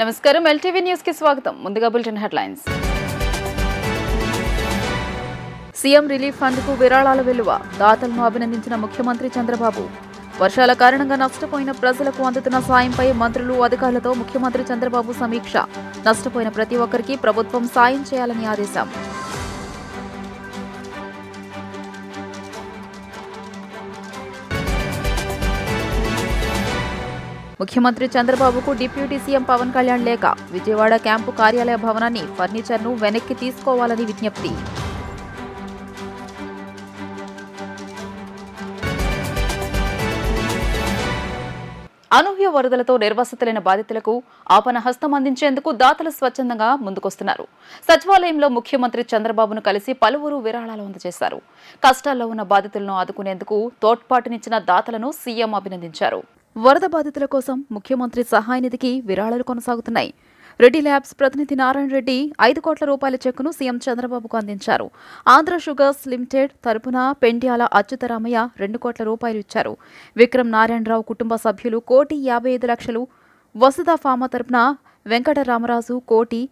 నమస్కారం LTV news కి స్వాగతం ముందుగా bulletin headlines CM relief fund కు విరాళాల విలువ దాతలను అభినందించిన ముఖ్యమంత్రి చంద్రబాబు వర్షాల కారణంగా నష్టపోయిన ప్రజలకు అందుతున్న సాయంపై మంత్రులు అధికారులతో ముఖ్యమంత్రి చంద్రబాబు సమీక్ష నష్టపోయిన ప్రతి ఒక్కరికి ప్రభుత్వం సాయం చేయాలని ఆదేశం ముఖ్యమంత్రి చంద్రబాబుకు డిప్యూటీ సీఎం పవన్ కళ్యాణ్ లేఖ విజయవాడ క్యాంపు కార్యాలయ భవనాన్ని ఫర్నిచర్ను వెనక్కి తీసుకోవాలని విజ్ఞప్తి అనూహ్య వరదలతో నిర్వసితులైన బాధితులకు ఆపణ హస్తం అందించేందుకు దాతలు స్వచ్ఛందంగా ముందుకొస్తున్నారు. సచివాలయంలో ముఖ్యమంత్రి చంద్రబాబును కలిసి పలువురు విరాళాలు అందజేశారు. కష్టాల్లో ఉన్న బాధితులను ఆదుకునేందుకు తోడ్పాటునిచ్చిన దాతలను సీఎం అభినందించారు. వరద బాధితుల కోసం ముఖ్యమంత్రి సహాయ నిధికి విరాళాలు కొనసాగుతున్నాయి. రెడ్డి ల్యాబ్స్ ప్రతినిధి నారాయణ రెడ్డి 5 కోట్ల రూపాయల చెక్కును సీఎం చంద్రబాబుకు అందించారు. ఆంధ్ర షుగర్స్ లిమిటెడ్ తరపున పెండ్యాల అచ్యుతరామయ్య 2 కోట్ల రూపాయలు ఇచ్చారు. విక్రమ్ నారాయణరావు కుటుంబ సభ్యులు 1,55,00,000, వసుధ ఫార్మా తరపున వెంకటరామరాజు 1 కోటి,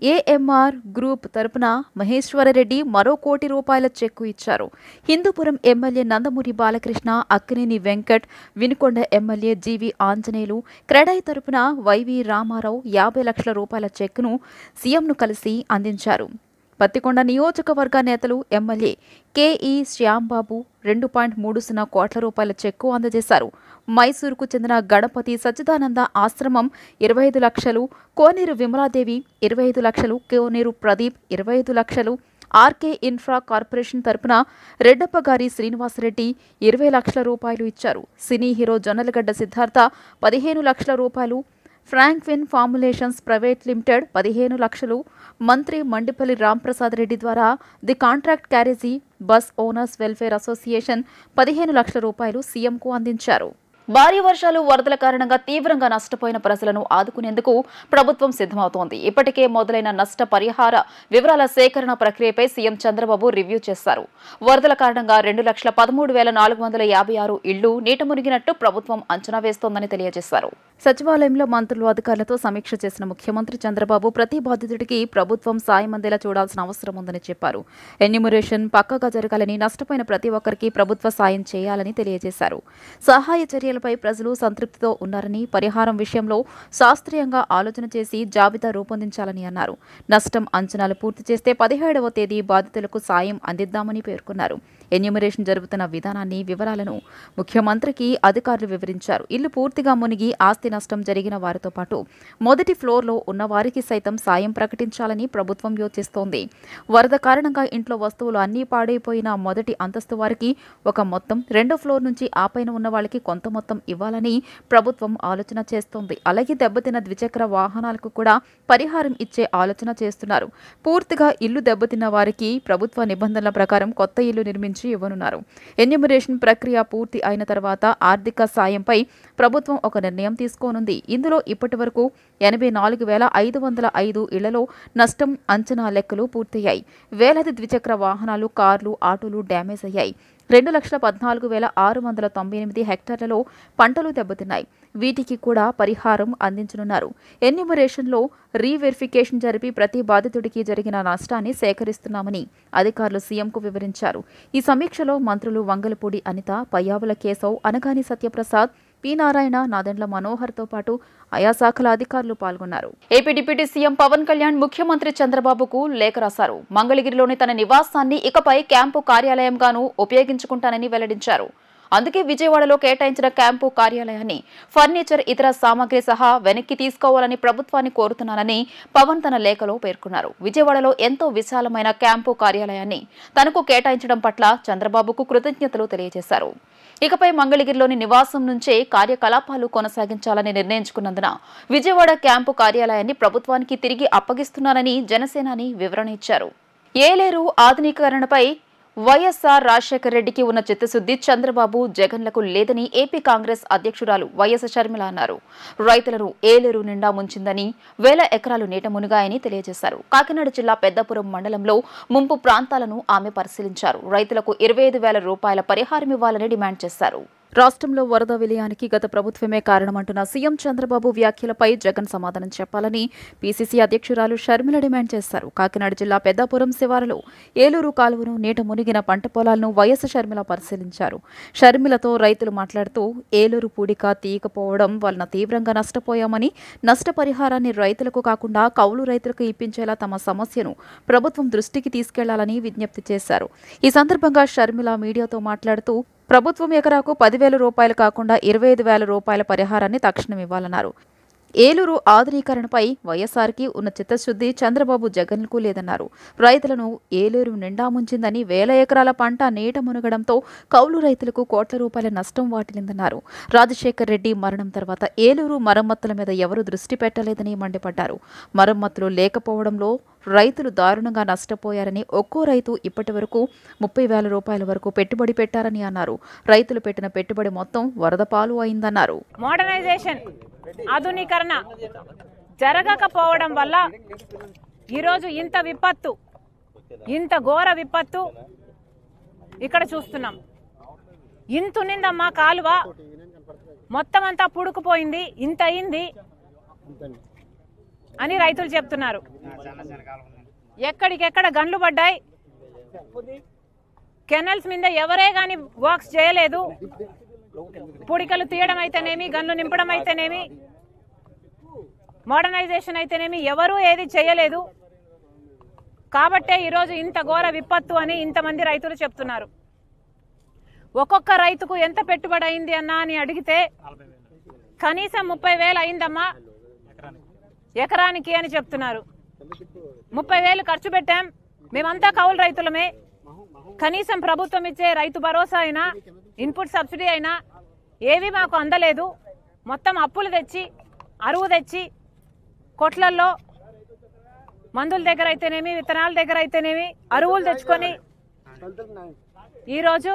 ఏఎంఆర్ గ్రూప్ తరపున మహేశ్వరరెడ్డి మరో 1 కోటి రూపాయల చెక్కు ఇచ్చారు. హిందూపురం ఎమ్మెల్యే నందమూరి బాలకృష్ణ, అక్కినేని వెంకట్, వినుకొండ ఎమ్మెల్యే జీవి ఆంజనేయులు, క్రెడాయి తరపున వైవి రామారావు 50 లక్షల రూపాయల చెక్కును సీఎంను కలిసి అందించారు. పత్తికొండ నియోజకవర్గ నేతలు ఎమ్మెల్యే కేఈ శ్యాంబాబు 2.30 కోట్ల రూపాయల చెక్కు అందజేశారు. మైసూరుకు చెందిన గణపతి సచ్చిదానంద ఆశ్రమం 25 లక్షలు, కోనేరు విమలాదేవి 25 లక్షలు, కోనేరు ప్రదీప్ 25 లక్షలు, ఆర్కే ఇన్ఫ్రా కార్పొరేషన్ తరపున రెడ్డప్పగారి శ్రీనివాసరెడ్డి 20 లక్షల రూపాయలు ఇచ్చారు. సినీ హీరో జొన్నలగడ్డ సిద్ధార్థ 15 లక్షల రూపాయలు, ఫ్రాంక్విన్ ఫార్ములేషన్స్ ప్రైవేట్ లిమిటెడ్ 15 లక్షలు, మంత్రి మండిపల్లి రాంప్రసాద్ రెడ్డి ద్వారా the contract carriage bus owners welfare association 15 లక్షల రూపాయలు సీఎంకు అందించారు. భారీ వర్షాలు వరదల కారణంగా తీవ్రంగా నష్టపోయిన ప్రజలను ఆదుకునేందుకు ప్రభుత్వం సిద్ధమవుతోంది. ఇప్పటికే మొదలైన నష్ట పరిహార వివరాల సేకరణ ప్రక్రియపై సీఎం చంద్రబాబు రివ్యూ చేశారు. వరదల కారణంగా 2,13,456 ఇళ్లు నీట మునిగినట్టు ప్రభుత్వం అంచనా వేస్తోందని తెలియజేశారు. సచివాలయంలో మంత్రులు అధికారులతో సమీక్ష చేసిన ముఖ్యమంత్రి చంద్రబాబు ప్రతి బాధితుడికి ప్రభుత్వం సాయం అందేలా చూడాల్సిన అవసరం ఉందని చెప్పారు. ఎన్యూమరేషన్ పక్కగా జరగాలని, నష్టపోయిన ప్రతి ఒక్కరికి ప్రభుత్వ సాయం చేయాలని తెలియజేశారు. సహాయ చర్యలపై ప్రజలు సంతృప్తితో ఉన్నారని, పరిహారం విషయంలో శాస్త్రీయంగా ఆలోచన చేసి జాబితా రూపొందించాలని అన్నారు. నష్టం అంచనాలు పూర్తి చేస్తే 17వ తేదీ బాధితులకు సాయం అందిద్దామని పేర్కొన్నారు. ఎన్యూమరేషన్ జరుగుతున్న విధానాన్ని, వివరాలను ముఖ్యమంత్రికి అధికారులు వివరించారు. ఇల్లు పూర్తిగా మునిగి ఆస్తి నష్టం జరిగిన వారితో పాటు మొదటి ఫ్లోర్లో ఉన్న వారికి సైతం సాయం ప్రకటించాలని ప్రభుత్వం యోచిస్తోంది. వరద కారణంగా ఇంట్లో వస్తువులు అన్నీ పాడైపోయిన మొదటి అంతస్తు వారికి ఒక మొత్తం, 2వ ఫ్లోర్ నుంచి ఆపైన ఉన్న వాళ్ళకి కొంత మొత్తం ఇవ్వాలని ప్రభుత్వం ఆలోచన చేస్తోంది. అలాగే దెబ్బతిన్న ద్విచక్ర వాహనాలకు కూడా పరిహారం ఇచ్చే ఆలోచన చేస్తున్నారు. పూర్తిగా ఇల్లు దెబ్బతిన్న వారికి ప్రభుత్వ నిబంధనల ప్రకారం కొత్త ఇల్లు నిర్మించి ఇవ్వనున్నారు. ఎన్యూమరేషన్ ప్రక్రియ పూర్తి అయిన తర్వాత ఆర్థిక సాయంపై ప్రభుత్వం ఒక నిర్ణయం తీసుకోనుంది. ఇందులో ఇప్పటి వరకు 84,505 ఇళ్లలో నష్టం అంచనా లెక్కలు పూర్తయ్యాయి. వేలాది ద్విచక్ర వాహనాలు, కార్లు, ఆటోలు డ్యామేజ్ అయ్యాయి. 2,14,698 హెక్టార్లలో పంటలు దెబ్బతిన్నాయి. వీటికి కూడా పరిహారం అందించనున్నారు. ఎన్యూమరేషన్లో రీవెరిఫికేషన్ జరిపి ప్రతి బాధితుడికి జరిగిన నష్టాన్ని సేకరిస్తున్నామని అధికారులు సీఎంకు వివరించారు. ఈ సమీక్షలో మంత్రులు వంగలపూడి అనిత, పయ్యావుల కేశవ్, అనగాని సత్యప్రసాద్, పి నారాయణ, నాదెండ్ల మనోహర్తో పాటు ఆయా శాఖల అధికారులు పాల్గొన్నారు. AP deputy CM Pawan Kalyan ముఖ్యమంత్రి చంద్రబాబుకు లేఖ రాశారు. మంగళగిరిలోని తన నివాసాన్ని ఇకపై క్యాంపు కార్యాలయంగాను ఉపయోగించుకుంటానని వెల్లడించారు. అందుకే విజయవాడలో కేటాయించిన క్యాంపు కార్యాలయాన్ని ఫర్నిచర్, ఇతర సామాగ్రి సహా వెనక్కి తీసుకోవాలని ప్రభుత్వాన్ని కోరుతున్నానని పవన్ తన లేఖలో పేర్కొన్నారు. విజయవాడలో ఎంతో విశాలమైన క్యాంపు కార్యాలయాన్ని తనకు కేటాయించడం పట్ల చంద్రబాబుకు కృతజ్ఞతలు తెలియజేశారు. ఇకపై మంగళగిరిలోని నివాసం నుంచే కార్యకలాపాలు కొనసాగించాలని నిర్ణయించుకున్నందున విజయవాడ క్యాంపు కార్యాలయాన్ని ప్రభుత్వానికి తిరిగి అప్పగిస్తున్నానని జనసేనాని వివరణ ఇచ్చారు. ఏలేరు ఆధునీకరణపై వైఎస్ఆర్ రాజశేఖర్ రెడ్డికి ఉన్న చిత్తశుద్ది చంద్రబాబు, జగన్లకు లేదని ఏపీ కాంగ్రెస్ అధ్యక్షురాలు వైఎస్ షర్మిల అన్నారు. రైతులను ఏలేరు నిండా ముంచిందని, 1000 ఎకరాలు నీట మునిగాయని తెలియజేశారు. కాకినాడ జిల్లా పెద్దపురం మండలంలో ముంపు ప్రాంతాలను ఆమె పరిశీలించారు. రైతులకు 25,000 రూపాయల పరిహారం ఇవ్వాలని డిమాండ్ చేశారు. రాష్ట్రంలో వరద విలయానికి గత ప్రభుత్వమే కారణమంటున్న సీఎం చంద్రబాబు వ్యాఖ్యలపై జగన్ సమాధానం చెప్పాలని పీసీసీ అధ్యక్షురాలు షర్మిల డిమాండ్ చేశారు. కాకినాడ జిల్లా పెద్దాపురం శివారులో ఏలూరు కాలువను నీట మునిగిన పంట పొలాలను వైఎస్ షర్మిల పరిశీలించారు. షర్మిలతో రైతులు మాట్లాడుతూ ఏలూరు పూడిక తీయకపోవడం వలన తీవ్రంగా నష్టపోయామని, నష్టపరిహారాన్ని రైతులకు కాకుండా కౌలు రైతులకు ఇప్పించేలా తమ సమస్యను ప్రభుత్వం దృష్టికి తీసుకెళ్లాలని విజ్ఞప్తి చేశారు. ఈ సందర్భంగా షర్మిల మీడియాతో మాట్లాడుతూ ప్రభుత్వం ఎకరాకు 10,000 రూపాయలు కాకుండా 25,000 రూపాయల పరిహారాన్ని తక్షణం ఇవ్వాలన్నారు. ఏలూరు ఆధునీకరణపై వైఎస్ఆర్కి ఉన్న చిత్తశుద్ధి చంద్రబాబు జగన్కు లేదన్నారు. రైతులను ఏలూరు నిండా ముంచిందని, వేల ఎకరాల పంట నీట మునగడంతో కౌలు రైతులకు కోట్ల రూపాయల నష్టం వాటిల్లిందన్నారు. రాజశేఖర్ రెడ్డి మరణం తర్వాత ఏలూరు మరమ్మతుల మీద ఎవరూ దృష్టి పెట్టలేదని మండిపడ్డారు. మరమ్మతులు లేకపోవడంలో రైతులు దారుణంగా నష్టపోయారని, ఒక్కో రైతు ఇప్పటి వరకు 30,000 రూపాయల వరకు పెట్టుబడి పెట్టారని అన్నారు. రైతులు పెట్టిన పెట్టుబడి మొత్తం వరద పాలు అయిందన్నారు. మోడర్నైజేషన్, ఆధునీకరణ జరగకపోవడం వల్ల ఈరోజు ఇంత ఘోర విపత్తు ఇక్కడ చూస్తున్నాం. ఇంతునిందమ్మా కాలువ, మొత్తం అంతా పుడుకుపోయింది, ఇంత అయింది అని రైతులు చెప్తున్నారు. ఎక్కడికెక్కడ గన్లు పడ్డాయి. కెనల్స్ మీద ఎవరే గాని వర్క్స్ చేయలేదు. పుడికలు తీయడం అయితేనేమి, గన్లు నింపడం అయితేనేమి, మోడర్నైజేషన్ అయితేనేమి ఎవరూ ఏది చేయలేదు. కాబట్టే ఈరోజు ఇంత ఘోర విపత్తు అని ఇంతమంది రైతులు చెప్తున్నారు. ఒక్కొక్క రైతుకు ఎంత పెట్టుబడి అయింది అన్నా అని అడిగితే కనీసం 30,000 అయిందమ్మా ఎకరానికి అని చెప్తున్నారు. 30,000 ఖర్చు పెట్టాం, మేమంతా కౌలు రైతులమే. కనీసం ప్రభుత్వం ఇచ్చే రైతు భరోసా అయినా, ఇన్పుట్ సబ్సిడీ అయినా ఏవి మాకు అందలేదు. మొత్తం అప్పులు తెచ్చి, అరువు తెచ్చి, కొట్లల్లో మందుల దగ్గర అయితేనేమి, విత్తనాల దగ్గర అయితేనేమి అరువులు తెచ్చుకొని ఈరోజు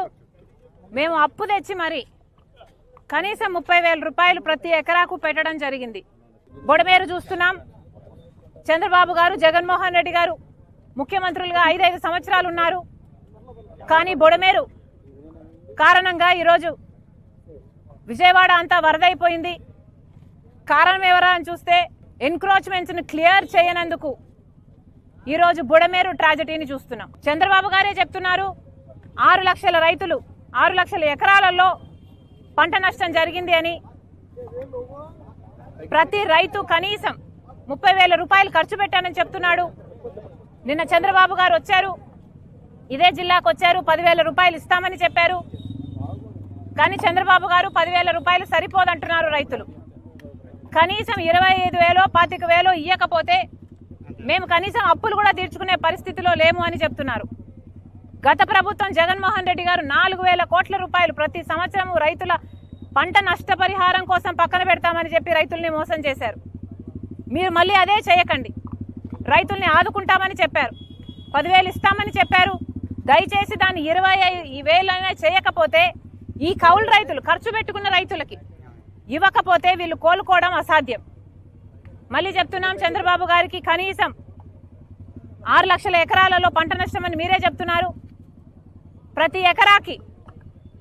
మేము అప్పు తెచ్చి మరి కనీసం 30,000 రూపాయలు ప్రతి ఎకరాకు పెట్టడం జరిగింది. బొడమేరు చూస్తున్నాం. చంద్రబాబు గారు, జగన్మోహన్ రెడ్డి గారు ముఖ్యమంత్రులుగా 5 సంవత్సరాలు ఉన్నారు. కానీ బొడమేరు కారణంగా ఈరోజు విజయవాడ అంతా వరదైపోయింది. కారణం ఎవరా అని చూస్తే ఎన్క్రోచ్మెంట్స్ ని క్లియర్ చేయనందుకు ఈరోజు బొడమేరు ట్రాజడీని చూస్తున్నాం. చంద్రబాబు గారే చెప్తున్నారు 6 లక్షల రైతులు, 6 లక్షల ఎకరాలలో పంట నష్టం జరిగింది అని. ప్రతి రైతు కనీసం 30,000 రూపాయలు ఖర్చు పెట్టానని చెప్తున్నాడు. నిన్న చంద్రబాబు గారు వచ్చారు, ఇదే జిల్లాకు వచ్చారు, 10,000 రూపాయలు ఇస్తామని చెప్పారు. కానీ చంద్రబాబు గారు 10,000 రూపాయలు సరిపోదంటున్నారు రైతులు. కనీసం 25,000, 25,000 ఇయ్యకపోతే మేము కనీసం అప్పులు కూడా తీర్చుకునే పరిస్థితిలో లేము అని చెప్తున్నారు. గత ప్రభుత్వం జగన్మోహన్ రెడ్డి గారు 4,000 కోట్ల రూపాయలు ప్రతి సంవత్సరం రైతుల పంట నష్టపరిహారం కోసం పక్కన పెడతామని చెప్పి రైతుల్ని మోసం చేశారు. మీరు మళ్ళీ అదే చేయకండి. రైతుల్ని ఆదుకుంటామని చెప్పారు, 10,000 ఇస్తామని చెప్పారు. దయచేసి దాన్ని 25,000 చేయకపోతే ఈ కౌలు రైతులు, ఖర్చు పెట్టుకున్న రైతులకి ఇవ్వకపోతే వీళ్ళు కోలుకోవడం అసాధ్యం. మళ్ళీ చెప్తున్నాం, చంద్రబాబు గారికి కనీసం 6 లక్షల ఎకరాలలో పంట నష్టం అని మీరే చెప్తున్నారు. ప్రతి ఎకరాకి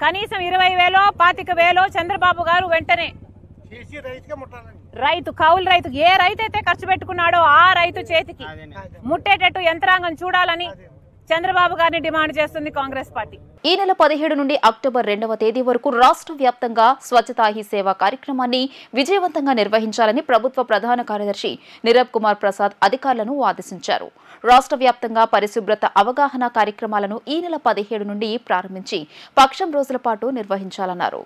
కనీసం 20,000, 25,000 చంద్రబాబు గారు వెంటనే కౌలు రైతు ఏ రైతు అయితే ఖర్చు పెట్టుకున్నాడో ఆ రైతు చేతికి ముట్టేటట్టు యంత్రాంగం చూడాలని చంద్రబాబు గారిని డిమాండ్ చేస్తుంది కాంగ్రెస్ పార్టీ. ఈ నెల 17 నుండి అక్టోబర్ 2వ తేదీ వరకు రాష్ట్ర వ్యాప్తంగా స్వచ్ఛతా హీ సేవ కార్యక్రమాన్ని విజయవంతంగా నిర్వహించాలని ప్రభుత్వ ప్రధాన కార్యదర్శి నీరబ్ కుమార్ ప్రసాద్ అధికారులను ఆదేశించారు. రాష్ట్ర వ్యాప్తంగా పరిశుభ్రత అవగాహన కార్యక్రమాలను ఈ నెల 17 నుండి ప్రారంభించి పక్షం రోజుల పాటు నిర్వహించాలన్నారు.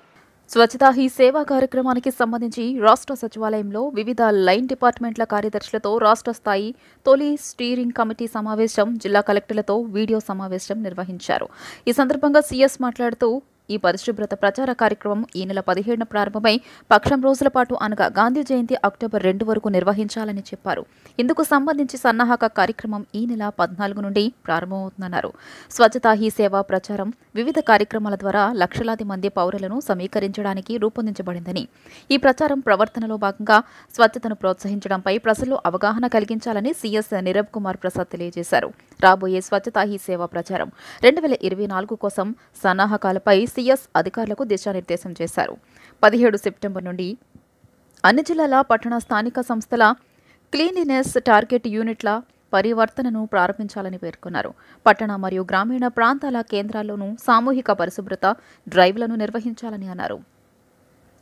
స్వచ్ఛతా హీ సేవా కార్యక్రమానికి సంబంధించి రాష్ట్ర సచివాలయంలో వివిధ లైన్ డిపార్ట్మెంట్ల కార్యదర్శులతో రాష్ట్ర స్థాయి తొలి స్టీరింగ్ కమిటీ సమావేశం, జిల్లా కలెక్టర్లతో వీడియో సమావేశం నిర్వహించారు. ఈ సందర్భంగా సీఎస్ మాట్లాడుతూ ఈ పరిశుభ్రత ప్రచార కార్యక్రమం ఈ నెల 17న ప్రారంభమై పక్షం రోజుల పాటు అనగా గాంధీ జయంతి అక్టోబర్ 2 వరకు నిర్వహించాలని చెప్పారు. ఇందుకు సంబంధించి సన్నాహక కార్యక్రమం ఈ నెల 14 నుండి ప్రారంభమవుతుందన్నారు. స్వచ్ఛతా హీ సేవ ప్రచారం వివిధ కార్యక్రమాల ద్వారా లక్షలాది మంది పౌరులను సమీకరించడానికి రూపొందించబడిందని, ఈ ప్రచారం ప్రవర్తనలో భాగంగా స్వచ్ఛతను ప్రోత్సహించడంపై ప్రజల్లో అవగాహన కలిగించాలని సీఎస్ నీరబ్ కుమార్ ప్రసాద్ తెలియజేశారు. రాబోయే స్వచ్ఛతా హీ సేవ ప్రచారం 2024 కోసం సన్నాహకాలపై సీఎస్ అధికారులకు దిశానిర్దేశం చేశారు. 17 సెప్టెంబర్ నుండి అన్ని జిల్లాల పట్టణ స్థానిక సంస్థల క్లీనినెస్ టార్గెట్ యూనిట్ల పరివర్తనను ప్రారంభించాలని పేర్కొన్నారు. పట్టణ మరియు గ్రామీణ ప్రాంతాల కేంద్రాల్లోనూ సామూహిక పరిశుభ్రత డ్రైవ్లను నిర్వహించాలని అన్నారు.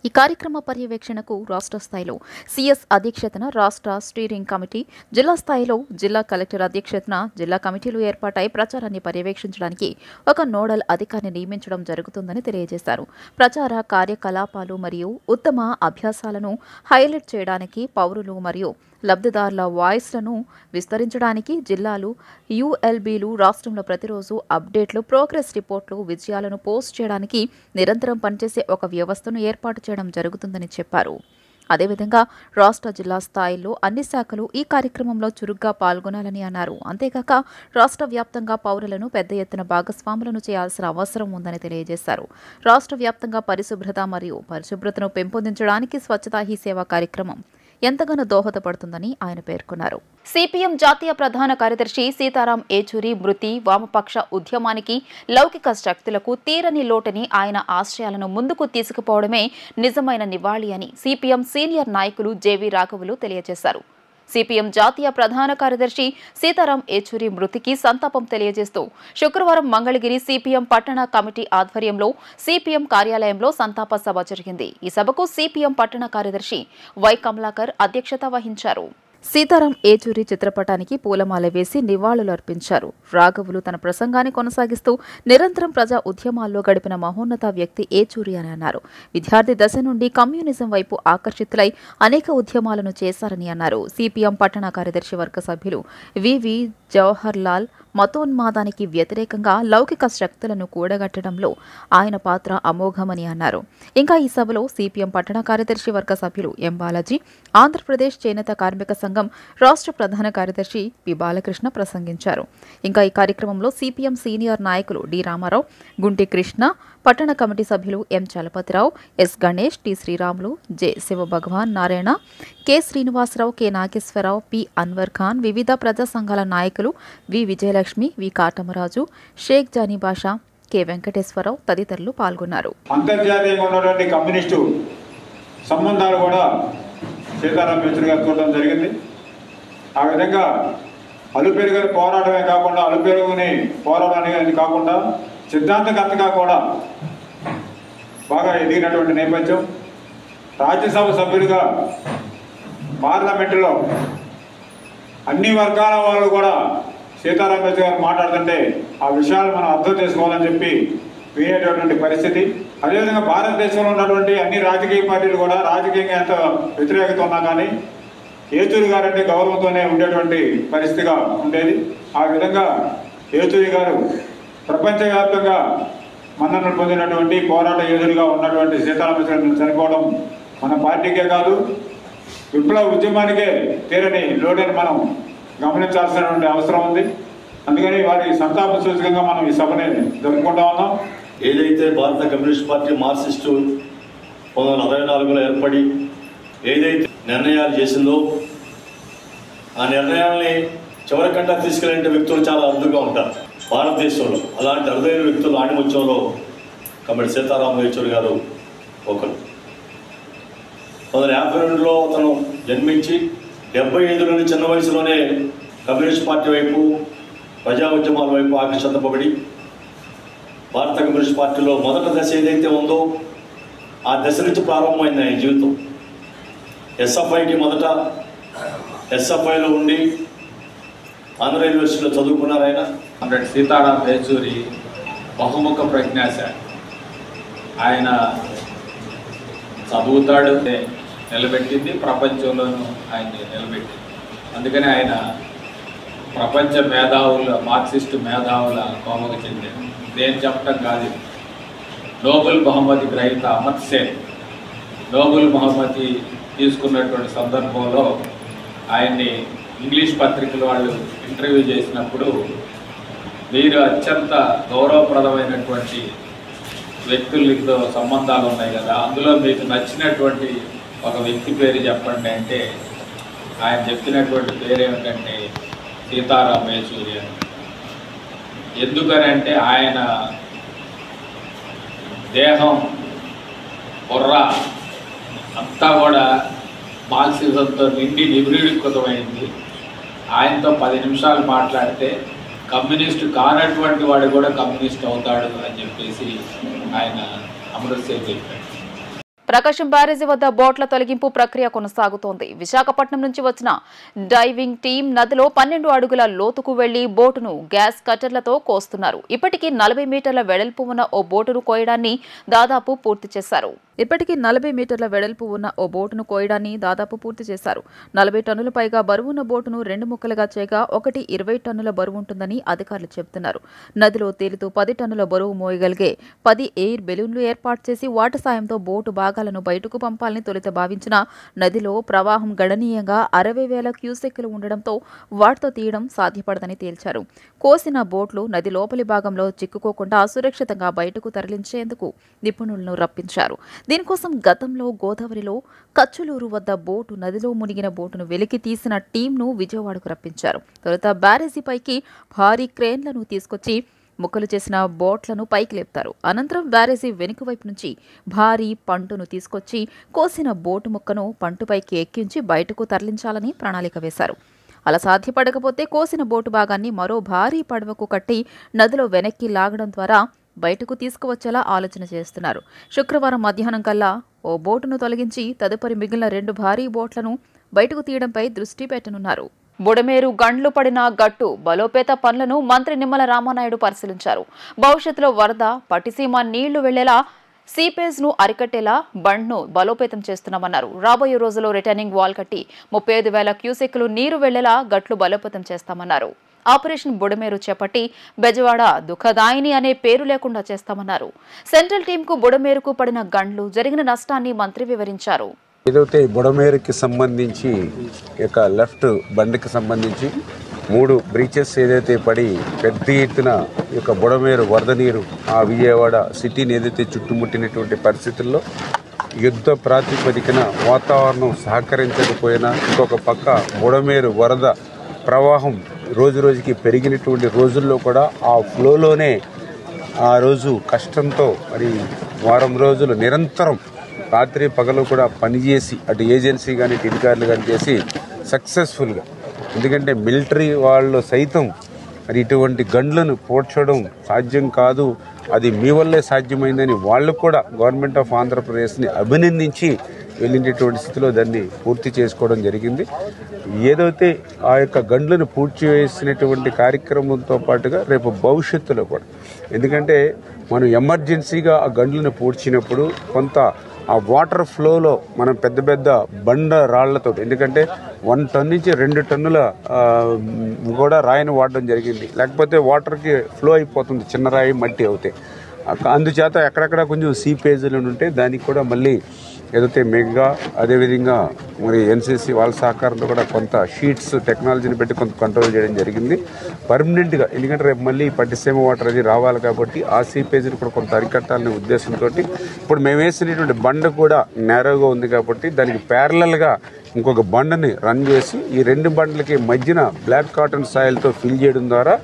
ఈ కార్యక్రమ పర్యవేక్షణకు రాష్ట్ర స్థాయిలో సీఎస్ అధ్యక్షతన రాష్ట్ర స్టీరింగ్ కమిటీ, జిల్లా స్థాయిలో జిల్లా కలెక్టర్ అధ్యక్షతన జిల్లా కమిటీలు ఏర్పాటై ప్రచారాన్ని పర్యవేక్షించడానికి ఒక నోడల్ అధికారిని నియమించడం జరుగుతుందని తెలియజేశారు. ప్రచార కార్యకలాపాలు మరియు ఉత్తమ అభ్యాసాలను హైలైట్ చేయడానికి పౌరులు మరియు లబ్ధిదారుల వాయిస్లను విస్తరించడానికి జిల్లాలు, యుఎల్బీలు రాష్ట్రంలో ప్రతిరోజు అప్డేట్లు, ప్రోగ్రెస్ రిపోర్ట్లు, విజయాలను పోస్ట్ చేయడానికి నిరంతరం పనిచేసే ఒక వ్యవస్థను ఏర్పాటు చేయడం జరుగుతుందని చెప్పారు. అదేవిధంగా రాష్ట్ర జిల్లా స్థాయిలో అన్ని శాఖలు ఈ కార్యక్రమంలో చురుగ్గా పాల్గొనాలని అన్నారు. అంతేకాక రాష్ట్ర వ్యాప్తంగా పౌరులను పెద్ద ఎత్తున భాగస్వాములను చేయాల్సిన అవసరం ఉందని తెలియజేశారు. రాష్ట్ర వ్యాప్తంగా పరిశుభ్రతను పెంపొందించడానికి స్వచ్ఛతా హీ సేవ కార్యక్రమం ఎంతగానో దోహదపడుతుందని ఆయన పేర్కొన్నారు. సిపిఎం జాతీయ ప్రధాన కార్యదర్శి సీతారాం ఏచూరి మృతి వామపక్ష ఉద్యమానికి, లౌకిక శక్తులకు తీరని లోటని, ఆయన ఆశయాలను ముందుకు తీసుకుపోవడమే నిజమైన నివాళి అని సిపిఎం సీనియర్ నాయకులు జేవీ రాఘవులు తెలియజేశారు. సిపిఎం జాతీయ ప్రధాన కార్యదర్శి సీతారాం ఏచూరి మృతికి సంతాపం తెలియజేస్తూ శుక్రవారం మంగళగిరి సిపిఎం పట్టణ కమిటీ ఆధ్వర్యంలో సిపిఎం కార్యాలయంలో సంతాప సభ జరిగింది. ఈ సభకు సిపిఎం పట్టణ కార్యదర్శి వై కమలాకర్ అధ్యక్షత వహించారు. సీతారాం ఏచూరి చిత్రపటానికి పూలమాల వేసి నివాళులర్పించారు. రాఘవులు తన ప్రసంగాన్ని కొనసాగిస్తూ నిరంతరం ప్రజా ఉద్యమాల్లో గడిపిన మహోన్నత వ్యక్తి ఏచూరి అని అన్నారు. విద్యార్థి దశ నుండి కమ్యూనిజం వైపు ఆకర్షితులై అనేక ఉద్యమాలను చేశారని అన్నారు. సిపిఎం పట్టణ కార్యదర్శి వర్గ సభ్యులు వివి జవహర్ లాల్ మతోన్మాదానికి వ్యతిరేకంగా లౌకిక శక్తులను కూడగట్టడంలో ఆయన పాత్ర అమోఘమని అన్నారు. ఇంకా ఈ సభలో సిపిఎం పట్టణ కార్యదర్శి వర్గ సభ్యులు ఎం బాలాజీ, ఆంధ్రప్రదేశ్ చేనేత కార్మిక సంఘం రాష్ట్ర ప్రధాన కార్యదర్శి పి బాలకృష్ణ ప్రసంగించారు. ఇంకా ఈ కార్యక్రమంలో సిపిఎం సీనియర్ నాయకులు డి రామారావు, గుంటి కృష్ణ, పట్టణ కమిటీ సభ్యులు M Chalapathirao, S Ganesh, T Sriramulu, J Shivabhagavan Narayana, K Srinivasarao, K Nageswararao, P Anwar Khan, వివిధ ప్రజా సంఘాల నాయకులు V Vijayalakshmi, V Katamaraju, Shaik Jani Basha, K Venkateswararao తదితరులు పాల్గొన్నారు. అంతర్జాతీయంగా ఉన్నటువంటి కమ్యూనిస్టు సంబంధాలు కూడా సీతారాం ఏచూరి గారు చూడడం జరిగింది. ఆ విధంగా అలుపెరుగని పోరాటమే కాకుండా, అలుపెరుగుని పోరాటానికి కాకుండా సిద్ధాంతకర్తగా కూడా బాగా ఎదిగినటువంటి నేపథ్యం. రాజ్యసభ సభ్యులుగా పార్లమెంటులో అన్ని వర్గాల వాళ్ళు కూడా సీతారాం ఏచూరి గారు మాట్లాడుతుంటే ఆ విషయాలు మనం అర్థం చేసుకోవాలని చెప్పి వినేటటువంటి పరిస్థితి. అదేవిధంగా భారతదేశంలో ఉన్నటువంటి అన్ని రాజకీయ పార్టీలు కూడా రాజకీయంగా ఎంత వ్యతిరేకత ఉన్నా కానీ ఏచూరి గారు అంటే గౌరవంతోనే ఉండేటువంటి పరిస్థితిగా ఉండేది. ఆ విధంగా ఏచూరి గారు ప్రపంచవ్యాప్తంగా మన్ననలు పొందినటువంటి పోరాట యోధులుగా ఉన్నటువంటి సీతారాం ఏచూరి గారు చనిపోవడం మన పార్టీకే కాదు, విప్లవ ఉద్యమానికే తీరని లోటుని మనం గమనించాల్సినటువంటి అవసరం ఉంది. అందుకని వారి సంతాప సూచకంగా మనం ఈ సభని జరుపుకుంటా ఉన్నాం. ఏదైతే భారత కమ్యూనిస్ట్ పార్టీ మార్క్సిస్టు 1964లో ఏర్పడి ఏదైతే నిర్ణయాలు చేసిందో ఆ నిర్ణయాల్ని చివరికంటా తీసుకెళ్ళే వ్యక్తులు చాలా అరుదుగా ఉంటారు భారతదేశంలో. అలాంటి అరుదైన వ్యక్తులు ఆణిముత్యంలో కమిటీ సీతారాం ఏచూరి గారు ఒకరు. 1952లో అతను జన్మించి 75 నుండి చిన్న వయసులోనే కమ్యూనిస్ట్ పార్టీ వైపు, ప్రజా ఉద్యమాల వైపు ఆకర్షింపబడి భారత కమ్యూనిస్ట్ పార్టీలో మొదటి దశ ఏదైతే ఉందో ఆ దశ నుంచి ప్రారంభమైంది ఆయన జీవితం. ఎస్ఎఫ్ఐకి మొదట ఎస్ఎఫ్ఐలో ఉండి ఆంధ్ర యూనివర్సిటీలో చదువుకున్నారు ఆయన. సీతారాం ఏచూరి బహుముఖ ప్రజ్ఞాశాలి. ఆయన చదువుతాడు నిలబెట్టింది, ప్రపంచంలోనూ ఆయన్ని నిలబెట్టింది. అందుకని ఆయన ప్రపంచ మేధావుల, మార్క్సిస్టు మేధావుల కోమకు చెందాడు. నేను చెప్పడం కాదు, నోబెల్ బహుమతి గ్రహీత అమర్త్య సేన్ నోబెల్ బహుమతి తీసుకున్నటువంటి సందర్భంలో ఆయన్ని ఇంగ్లీష్ పత్రికలు వాళ్ళు ఇంటర్వ్యూ చేసినప్పుడు, మీరు అత్యంత గౌరవప్రదమైనటువంటి వ్యక్తులతో సంబంధాలు ఉన్నాయి కదా, అందులో మీకు నచ్చినటువంటి ఒక వ్యక్తి పేరు చెప్పండి అంటే ఆయన చెప్పినటువంటి పేరు ఏమిటంటే సీతారాం ఏచూరి అని. ఎందుకని అంటే ఆయన దేహం బుర్ర అంతా కూడా మార్క్సిజంతో నిండి నిబ్రీడీకృతమైంది. ఆయనతో 10 నిమిషాలు మాట్లాడితే కమ్యూనిస్టు కానటువంటి వాడు కూడా కమ్యూనిస్ట్ అవుతాడు అని చెప్పేసి ఆయన అమృత్ సేన్ చెప్పాడు. ప్రకాశం బ్యారేజీ వద్ద బోట్ల తొలగింపు ప్రక్రియ కొనసాగుతోంది. విశాఖపట్నం నుంచి వచ్చిన డైవింగ్ టీం నదిలో 12 అడుగుల లోతుకు వెళ్లి బోటును గ్యాస్ కట్టర్లతో కోస్తున్నారు. ఇప్పటికీ 40 మీటర్ల వెడల్పు ఉన్న ఓ బోటును కోయడాన్ని దాదాపు పూర్తి చేశారు. 40 టన్నుల పైగా బరువున్న బోటును 2 ముక్కలుగా చేయగా ఒకటి 20 టన్నుల బరువు ఉంటుందని అధికారులు చెబుతున్నారు. నదిలో తేలుతూ 10 టన్నుల బరువు మోయగలిగే 10 ఎయిర్ బెలూన్లు ఏర్పాటు చేసి వాటి సాయంతో బోటు భాగాలను బయటకు పంపాలని తొలుత భావించిన నదిలో ప్రవాహం గణనీయంగా 60,000 క్యూసెక్కులు ఉండడంతో వాటితో తీయడం సాధ్యపడదని తేల్చారు. కోసిన బోట్లు నది లోపలి భాగంలో చిక్కుకోకుండా సురక్షితంగా బయటకు తరలించేందుకు నిపుణులను రప్పించారు. దీనికోసం గతంలో గోదావరిలో కచ్చులూరు వద్ద బోటు నదిలో మునిగిన బోటును వెలికి తీసిన టీంను విజయవాడకు రప్పించారు. తొలుత బ్యారేజీపైకి భారీ క్రేన్లను తీసుకొచ్చి ముక్కలు చేసిన బోట్లను పైకి లేపుతారు. అనంతరం బ్యారేజీ వెనుక వైపు నుంచి భారీ పంటును తీసుకొచ్చి కోసిన బోటు ముక్కను పంటుపైకి ఎక్కించి బయటకు తరలించాలని ప్రణాళిక వేశారు. అలా సాధ్యపడకపోతే కోసిన బోటు భాగాన్ని మరో భారీ పడవకు కట్టి నదిలో వెనక్కి లాగడం ద్వారా బయటకు తీసుకువచ్చేలా ఆలోచన చేస్తున్నారు. శుక్రవారం మధ్యాహ్నం కల్లా ఓ బోటును తొలగించి తదుపరి మిగిలిన 2 భారీ బోట్లను బయటకు తీయడంపై దృష్టి పెట్టనున్నారు. బుడమేరు గండ్లు పడిన గట్టు బలోపేత పనులను మంత్రి నిమ్మల రామానాయుడు పరిశీలించారు. భవిష్యత్తులో వరద పట్టిసీమ నీళ్లు వెళ్లేలా సీపేజ్ ను అరికట్టేలా బండ్ను బలోపేతం చేస్తున్నామన్నారు. రాబోయే రోజుల్లో రిటర్నింగ్ వాల్ కట్టి 35,000 క్యూసెక్కులు నీరు వెళ్లేలా గట్లు బలోపేతం చేస్తామన్నారు. ఆపరేషన్ బుడమేరు చేపట్టి బెజవాడ దుఃఖదాయిని అనే పేరు లేకుండా చేస్తామన్నారు. సెంట్రల్ టీంకు బుడమేరుకు పడిన గండ్లు జరిగిన నష్టాన్ని మంత్రి వివరించారు. ఏదైతే బుడమేరుకి సంబంధించి ఇక లెఫ్ట్ బండికి సంబంధించి 3 బ్రీచెస్ ఏదైతే పడి పెద్ద ఎత్తున ఈ యొక్క బుడమేరు వరద నీరు ఆ విజయవాడ సిటీని ఏదైతే చుట్టుముట్టినటువంటి పరిస్థితుల్లో యుద్ధ ప్రాతిపదికన వాతావరణం సహకరించకపోయినా ఇంకొక పక్క బుడమేరు వరద ప్రవాహం రోజు రోజుకి పెరిగినటువంటి రోజుల్లో కూడా ఆ ఫ్లోలోనే ఆ రోజు కష్టంతో మరి వారం రోజులు నిరంతరం రాత్రి పగలు కూడా పనిచేసి అటు ఏజెన్సీ కానీ ఇటు అధికారులు కానీ చేసి సక్సెస్ఫుల్గా, ఎందుకంటే మిలిటరీ వాళ్ళు సైతం మరి ఇటువంటి గండ్లను పోడ్చడం సాధ్యం కాదు, అది మీ వల్లే సాధ్యమైందని వాళ్ళు కూడా గవర్నమెంట్ ఆఫ్ ఆంధ్రప్రదేశ్ని అభినందించి వెళ్ళినటువంటి స్థితిలో దాన్ని పూర్తి చేసుకోవడం జరిగింది. ఏదైతే ఆ యొక్క గండ్లను పూడ్చి వేసినటువంటి కార్యక్రమంతో పాటుగా రేపు భవిష్యత్తులో కూడా, ఎందుకంటే మనం ఎమర్జెన్సీగా ఆ గండ్లను పూడ్చినప్పుడు కొంత ఆ వాటర్ ఫ్లోలో మనం పెద్ద పెద్ద బండ రాళ్లతో, ఎందుకంటే 1 టన్ నుంచి 2 టన్నుల కూడా రాయిని వాడడం జరిగింది. లేకపోతే వాటర్కి ఫ్లో అయిపోతుంది, చిన్న రాయి మట్టి అవుతాయి. అందుచేత ఎక్కడెక్కడ కొంచెం సీపేజీలు ఉంటే దానికి కూడా మళ్ళీ ఏదైతే మెగా అదేవిధంగా మరి ఎన్సీసీ వాళ్ళ సహకారంతో కూడా కొంత షీట్స్ టెక్నాలజీని పెట్టి కొంత కంట్రోల్ చేయడం జరిగింది పర్మనెంట్గా. ఎందుకంటే రేపు మళ్ళీ పట్టిసీమ వాటర్ అది రావాలి కాబట్టి ఆ సీపేజీని కూడా కొంత అరికట్టాలనే ఉద్దేశంతో ఇప్పుడు మేము వేసినటువంటి బండ కూడా నేరోగా ఉంది కాబట్టి దానికి ప్యారలల్గా ఇంకొక బండని రన్ చేసి ఈ 2 బండ్లకి మధ్యన బ్లాక్ కాటన్ సాయిల్తో ఫిల్ చేయడం ద్వారా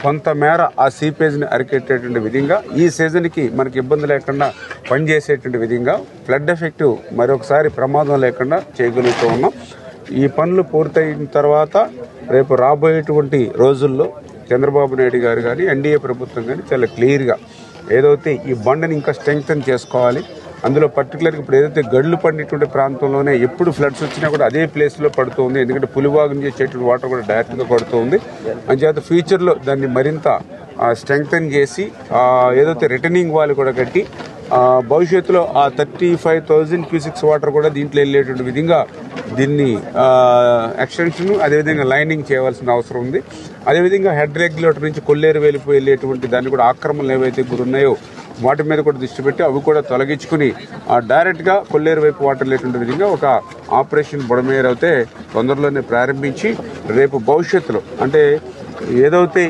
కొంతమేర ఆ సీపేజ్ని అరికెట్టేటువంటి విధంగా ఈ సీజన్కి మనకి ఇబ్బంది లేకుండా పనిచేసేటువంటి విధంగా ఫ్లడ్ ఎఫెక్టివ్ మరొకసారి ప్రమాదం లేకుండా చేయగలుగుతూ ఉన్నాం. ఈ పనులు పూర్తయిన తర్వాత రేపు రాబోయేటువంటి రోజుల్లో చంద్రబాబు నాయుడు గారు కానీ ఎన్డీఏ ప్రభుత్వం కానీ చాలా క్లియర్గా ఏదైతే ఈ బండని ఇంకా స్ట్రెంగ్తన్ చేసుకోవాలి, అందులో పర్టికులర్గా ఇప్పుడు ఏదైతే గడ్లు పడినటువంటి ప్రాంతంలోనే ఎప్పుడు ఫ్లడ్స్ వచ్చినా కూడా అదే ప్లేస్లో పడుతుంది, ఎందుకంటే పులివాగు చేసేటువంటి వాటర్ కూడా డైరెక్ట్గా పడుతుంది. అంచేత ఫ్యూచర్లో దాన్ని మరింత స్ట్రెంగ్తన్ చేసి ఏదైతే రిటర్నింగ్ వాల్ కూడా కట్టి భవిష్యత్తులో ఆ 35,000 క్యూసిక్స్ వాటర్ కూడా దీంట్లో వెళ్ళేటువంటి విధంగా దీన్ని ఎక్స్టెన్షన్ అదేవిధంగా లైనింగ్ చేయవలసిన అవసరం ఉంది. అదేవిధంగా హెడ్ రెగ్యులేటర్ నుంచి కొల్లేరు వెళ్ళిపోయి వెళ్ళేటువంటి దాన్ని కూడా ఆక్రమణలు ఏవైతే గురున్నాయో వాటి మీద కూడా దృష్టి పెట్టి అవి కూడా తొలగించుకుని డైరెక్ట్గా కొల్లేరు వైపు వాటర్ వెళ్ళేటువంటి విధంగా ఒక ఆపరేషన్ బుడమేరు అయితే తొందరలోనే ప్రారంభించి రేపు భవిష్యత్తులో అంటే ఏదైతే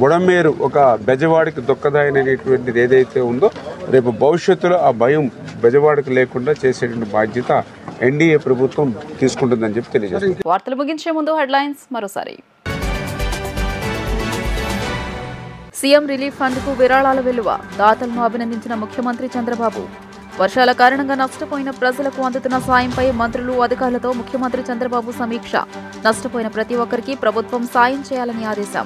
బుడమేరు ఒక బెజవాడికి దుఃఖదాయనటువంటిది ఏదైతే ఉందో రేపు భవిష్యత్తులో ఆ భయం బెజవాడికి లేకుండా చేసేటువంటి బాధ్యత ఎన్డీఏ ప్రభుత్వం తీసుకుంటుందని చెప్పి తెలియజేస్తారు. వార్తలు ముగించే ముందు హెడ్లైన్స్ మరోసారి. సీఎం రిలీఫ్ ఫండ్కు విరాళాల విలువ దాతలను అభినందించిన ముఖ్యమంత్రి చంద్రబాబు. వర్షాల కారణంగా నష్టపోయిన ప్రజలకు అందుతున్న సాయంపై మంత్రులు అధికారులతో ముఖ్యమంత్రి చంద్రబాబు సమీక్ష. నష్టపోయిన ప్రతి ఒక్కరికి ప్రభుత్వం సాయం చేయాలని ఆదేశం.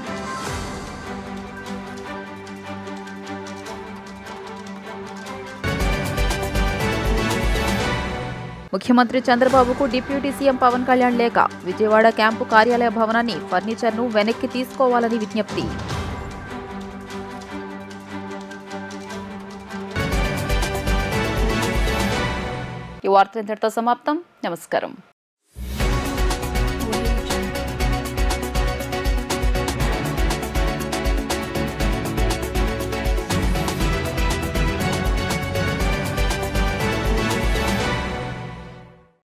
ముఖ్యమంత్రి చంద్రబాబుకు డిప్యూటీ సీఎం పవన్ కళ్యాణ్ లేఖ. విజయవాడ క్యాంపు కార్యాలయ భవనాన్ని ఫర్నిచర్ను వెనక్కి తీసుకోవాలని విజ్ఞప్తి. ఈ వార్త ఇంతటితో సమాప్తం. నమస్కారం.